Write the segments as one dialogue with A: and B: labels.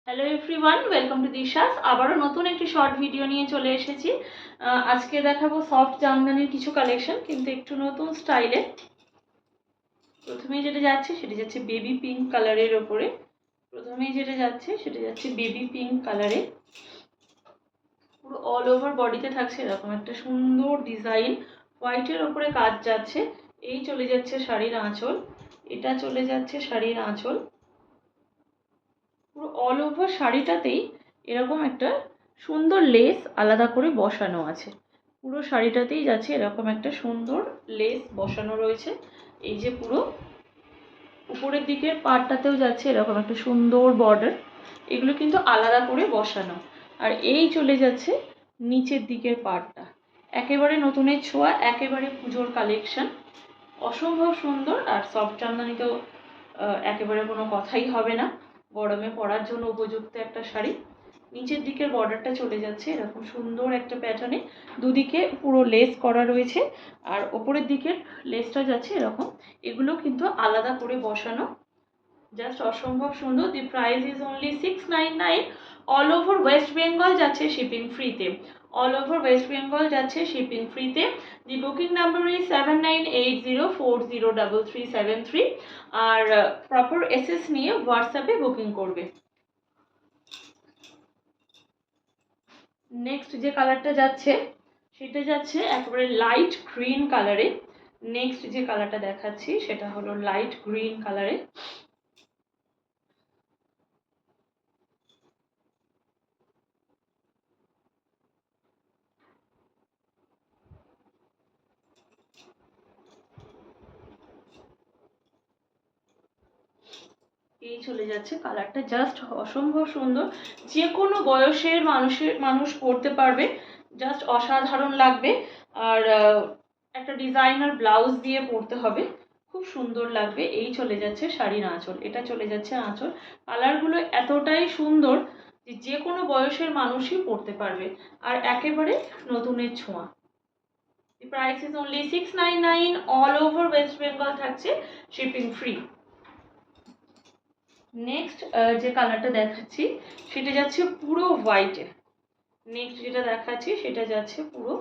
A: Hello everyone, welcome to দিশাস। আবারও নতুন একটি শর্ট ভিডিও নিয়ে চলে এসেছি। আজকে দেখাবো সফট জামদানির কিছু কালেকশন, কিন্তু একটু নতুন স্টাইলে। প্রথমেই যেটা যাচ্ছে সেটা যাচ্ছে বেবি পিঙ্ক কালারের ওপরে। বেবি পিঙ্ক কালারে পুরো অল ওভার বডিতে থাকছে এরকম একটা সুন্দর ডিজাইন। হোয়াইটের ওপরে কাজ যাচ্ছে। এই চলে যাচ্ছে শাড়ির আঁচল, এটা চলে যাচ্ছে শাড়ির আঁচল। পুরো অল ওভার শাড়িটাতেই এরকম একটা সুন্দর লেস আলাদা করে বসানো আছে। পুরো শাড়িটাতেই যাচ্ছে এরকম একটা সুন্দর লেস বসানো রয়েছে। এই যে পুরো উপরের দিকের পার্টটাতেও যাচ্ছে এরকম একটা সুন্দর বর্ডার। এগুলো কিন্তু আলাদা করে বসানো। আর এই চলে যাচ্ছে নিচের দিকের পার্টটা। একেবারে নতুনের ছোঁয়া, একেবারে পুজোর কালেকশন, অসম্ভব সুন্দর। আর সফট জামদানি তো একেবারে কোনো কথাই হবে না, গরমে পরার জন্য উপযুক্ত একটা শাড়ি। নিচের দিকের বর্ডারটা চলে যাচ্ছে এরকম সুন্দর একটা প্যাটার্নে, দুদিকে পুরো লেস করা রয়েছে। আর ওপরের দিকের লেসটা যাচ্ছে এরকম। এগুলো কিন্তু আলাদা করে বসানো, জাস্ট অসম্ভব সুন্দর। দি price is only 699। All over West Bengal যাচ্ছে শিপিং ফ্রিতে। অল ওভার ওয়েস্ট বেঙ্গল যাচ্ছে শিপিং ফ্রিতে। The booking number is 7980403373। আর প্রপার এসএস নিয়ে হোয়াটসঅ্যাপে বুকিং করবে। নেক্সট যে কালারটা যাচ্ছে সেটা যাচ্ছে একেবারে লাইট গ্রিন কালারে। নেক্সট যে কালারটা দেখাচ্ছি সেটা হলো লাইট গ্রিন কালারে। এই চলে যাচ্ছে কালারটা, জাস্ট অসম্ভব সুন্দর। যে কোনো বয়সের মানুষ পরতে পারবে, জাস্ট অসাধারণ লাগবে। আর একটা ডিজাইনার ব্লাউজ দিয়ে পরতে হবে, খুব সুন্দর লাগবে। এই চলে যাচ্ছে শাড়ির আঁচল, এটা চলে যাচ্ছে আঁচল। কালারগুলো এতটাই সুন্দর যে যে কোনো বয়সের মানুষই পরতে পারবে, আর একেবারে নতুনের ছোঁয়া। দি price is only 699। All over West Bengal থাকছে শিপিং ফ্রি। নেক্সট যে কালারটা দেখাচ্ছি সেটা যাচ্ছে পুরো হোয়াইটে। নেক্সট যেটা দেখাচ্ছি সেটা যাচ্ছে পুরো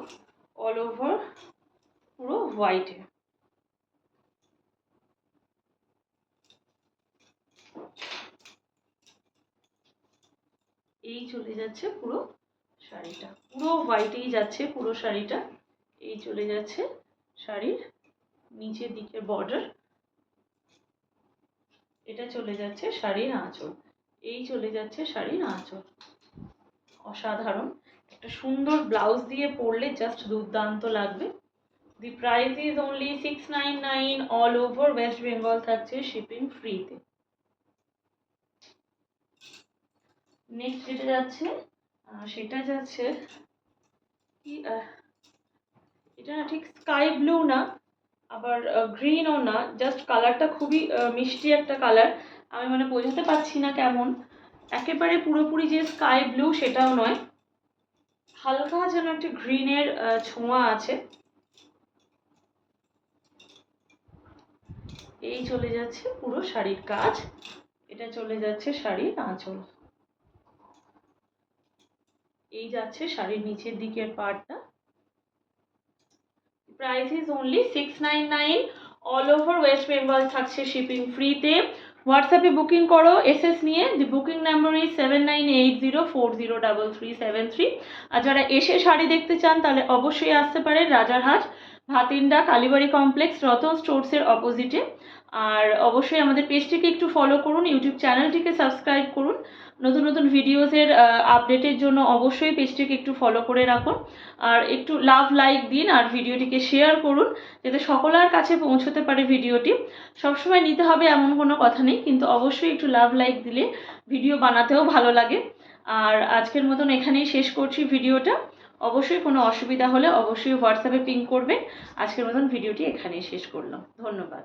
A: অল ওভার পুরো হোয়াইটে। এই চলে যাচ্ছে পুরো শাড়িটা, পুরো হোয়াইটেই যাচ্ছে পুরো শাড়িটা। এই চলে যাচ্ছে শাড়ির নিচের দিকে বর্ডার, এটা চলে যাচ্ছে শাড়ির আঁচল। এই চলে যাচ্ছে শাড়ির আঁচল, অসাধারণ। একটা সুন্দর ব্লাউজ দিয়ে পরলে জাস্ট দুর্দান্ত লাগবে। দি price is only 699। All over West Bengal থাকছে শিপিং ফ্রিতে। নেক্সট যেটা যাচ্ছে সেটা যাচ্ছে কি, এটা না ঠিক স্কাই ব্লু না, আবার গ্রিনও না, জাস্ট কালারটা খুবই মিষ্টি একটা কালার। আমি মানে বোঝাতে পারছি না কেমন, একেবারে পুরোপুরি যে স্কাই ব্লু সেটাও নয়, হালকা যেন একটা গ্রিনের ছোঁয়া আছে। এই চলে যাচ্ছে পুরো শাড়ির কাজ, এটা চলে যাচ্ছে শাড়ির আঁচল। এই যাচ্ছে শাড়ির নিচের দিকের পার্টটা। Price is only 699। All over West Bengal থাকছে শিপিং ফ্রিতে। হোয়াটসঅ্যাপে বুকিং করো এসএস নিয়ে। দি বুকিং নাম্বার ইজ 7980403373। আর যারা এসে শাড়ি দেখতে চান তাহলে অবশ্যই আসতে পারেন রাজারহাট ভাতিন্ডা কালীবাড়ি কমপ্লেক্স রতন স্টোরসের অপোজিটে। আর অবশ্যই আমাদের পেজটিকে একটু ফলো করুন, ইউটিউব চ্যানেলটিকে সাবস্ক্রাইব করুন। নতুন নতুন ভিডিওসের আপডেটের জন্য অবশ্যই পেজটিকে একটু ফলো করে রাখুন। আর একটু লাভ লাইক দিন আর ভিডিওটিকে শেয়ার করুন, যাতে সকলের কাছে পৌঁছতে পারে ভিডিওটি। সবসময় নিতে হবে এমন কোনো কথা নেই, কিন্তু অবশ্যই একটু লাভ লাইক দিলে ভিডিও বানাতেও ভালো লাগে। আর আজকের মতন এখানেই শেষ করছি ভিডিওটা। অবশ্যই কোনো অসুবিধা হলে অবশ্যই হোয়াটসঅ্যাপে পিং করবেন। আজকের মতন ভিডিওটি এখানেই শেষ করলাম, ধন্যবাদ।